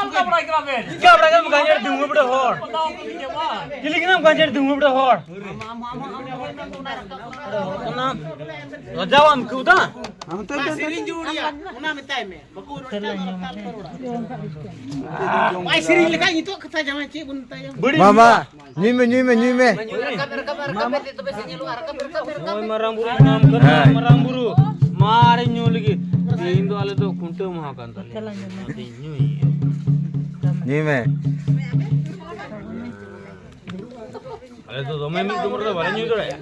Ika ganjar dungu beda hor. Kili kena ganjar dungu beda hor. Rajawan kuda. Siring juria, una mitai me. Ai siring lekai itu kata jangan cik bun tayang. Mama, nyume. Marang buru. Mari nyu lagi. Indo ale to kunte maha kan tali. Nyume. Ale to dome mi tumor to bare nyu to ya.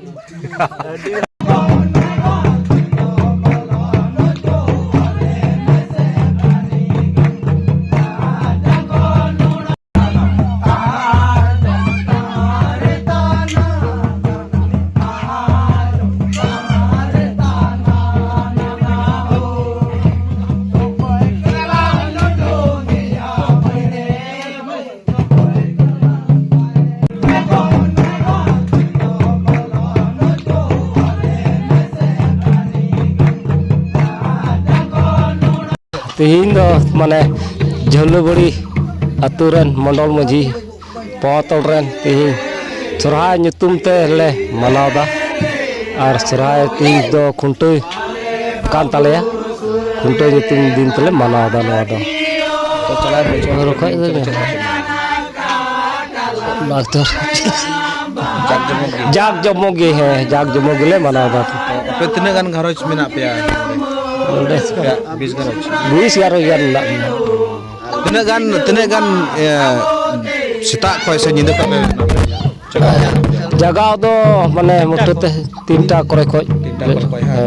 Tihin do mane Jhalubari aturan Mandol Maji Potol ren tihin Surhay nyutum te le manada ar surhay tihin do khuntu kan talaya khuntu nyutum din tele manada nada to chala bechor khoi de doctor jag jomogi hai jag jomogi le manada Pe tinaga gan gharoj menak pe ya? 20 garoj yan nak tinaga gan setak khoi se nyinda pe jaga do mane mutute 3 ta kore khoi 3 ta kore khoi ha